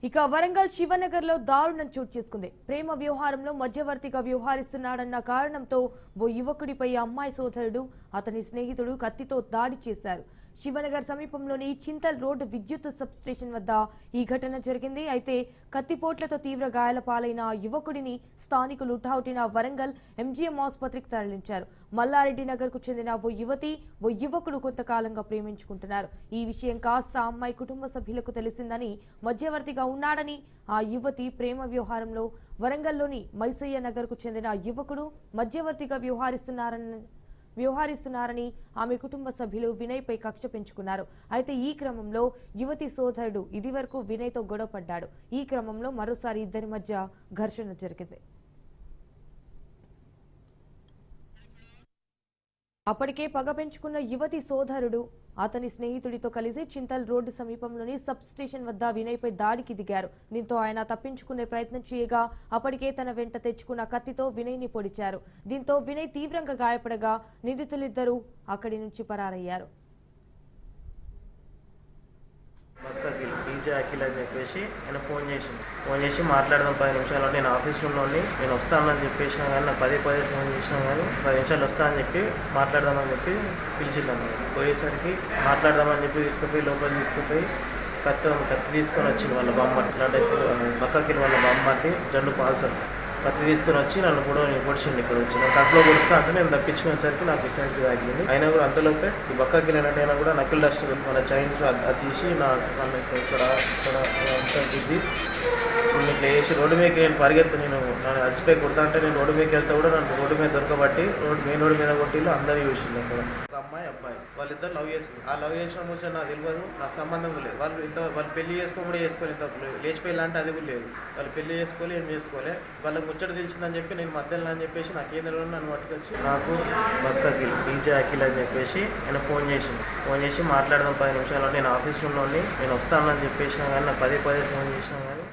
ఇక వరంగల్ శివనగర్లో దారుణం చోటు చేసుకుంది. ప్రేమ వ్యవహారంలో మధ్యవర్తిగా వ్యవహరిస్తున్నాడన్న కారణంతో ఓ యువకుడిపై అమ్మాయి సోదరుడు అతని స్నేహితుడు కత్తితో దాడి చేశారు. శివనగర్ సమీపంలోని చింతల్ రోడ్ విద్యుత్ సబ్ స్టేషన్ వద్ద ఈ ఘటన జరిగింది. అయితే కత్తిపోట్లతో తీవ్ర గాయాల పాలైన యువకుడిని స్థానికులు ఠావుటిన వరంగల్ ఎంజీఎం ఆసుపత్రికి తరలించారు. మల్లారెడ్డి నగర్ కు చెందిన ఓ యువతి ఓ యువకుడు కొంతకాలంగా ప్రేమించుకుంటున్నారు. ఈ విషయం కాస్త అమ్మాయి కుటుంబ సభ్యులకు తెలిసిందని, మధ్యవర్తిగా ఉన్నాడని, ఆ యువతి ప్రేమ వ్యవహారంలో వరంగల్లోని మైసయ్య నగర్ కు చెందిన యువకుడు మధ్యవర్తిగా వ్యవహరిస్తున్నారని ఆమె కుటుంబ సభ్యులు వినయ్పై కక్ష పెంచుకున్నారు. అయితే ఈ క్రమంలో యువతి సోదరుడు ఇదివరకు వినయ్తో గొడవపడ్డాడు. ఈ క్రమంలో మరోసారి ఇద్దరి మధ్య ఘర్షణ జరిగింది. అప్పటికే పగ పెంచుకున్న యువతి సోదరుడు అతని స్నేహితుడితో కలిసి చింతల్ రోడ్డు సమీపంలోని సబ్ స్టేషన్ వద్ద వినయ్పై దాడికి దిగారు. దీంతో ఆయన తప్పించుకునే ప్రయత్నం చేయగా అప్పటికే తన వెంట తెచ్చుకున్న కత్తితో వినయ్ని పొడిచారు. దీంతో వినయ్ తీవ్రంగా గాయపడగా నిందితులిద్దరూ అక్కడి నుంచి పరారయ్యారు. డీజే అఖిల్ అని చెప్పేసి ఆయన ఫోన్ చేసి మాట్లాడదాం 10 నిమిషాలు, నేను ఆఫీస్లో ఉండి నేను వస్తానని చెప్పేసినా కానీ నాకు పదే ఫోన్ చేసినా కానీ 10 నిమిషాలు వస్తానని చెప్పి మాట్లాడదామని చెప్పి పిలిచిందన్న. పోయేసరికి మాట్లాడదామని చెప్పి తీసుకుపోయి లోపల తీసుకుపోయి కత్తి తీసుకొని వచ్చింది వాళ్ళ బామ్మర్తి, బక్కకిల్ వాళ్ళ బామ్మర్తి జండు పాల్సర్ కత్తి తీసుకొని వచ్చి నన్ను కూడా పొడిచింది. ఇక్కడ వచ్చి నేను కట్లో పొడుస్తా అంటే నేను తప్పించుకునేసరికి నాకు ఇసరికి తాగింది. అయినా కూడా అంతలోపే ఈ బక్కకిల్ అయినా కూడా నకిల్ డస్ట్ మన చైన్స్ అది తీసి నన్ను ఇక్కడ గుద్ది ఇట్లా వేసి రోడ్డు మీదకి నేను పరిగెత్తా, నన్ను అలసిపోయి కొడతా అంటే నేను రోడ్డు మీదకి వెళ్తా కూడా నన్ను రోడ్డు మీద దొరకబట్టి మెయిన్ రోడ్డు మీద కొట్టిళ్ళు అందరూ చూసింది. అక్కడ ఒక అబ్బాయి వాళ్ళిద్దరు లవ్ చేసుకున్నారు. ఆ లవ్ చేసిన ముచ్చట నాకు తెలియదు, నాకు సంబంధం లేదు. వాళ్ళు పెళ్లి చేసుకో కూడా చేసుకోలేదు, ఇంత లేచిపోయి అంటే అది కూడా లేదు. వాళ్ళు పెళ్లి చేసుకోవాలి, ఏం చేసుకోవాలి, వాళ్ళకి ముచ్చట తెలిసిందని చెప్పి నేను మధ్యలో అని చెప్పేసి నాకేం తెలియదు నన్ను పట్టుకొచ్చి నాకు బక్కకిల్ డీజే అఖిల్ అని చెప్పేసి ఆయన ఫోన్ చేసి మాట్లాడదాం 10 నిమిషాలు, నేను ఆఫీస్లో ఉండి నేను వస్తానని చెప్పేసినా కానీ నాకు పదే ఫోన్ చేసినా కానీ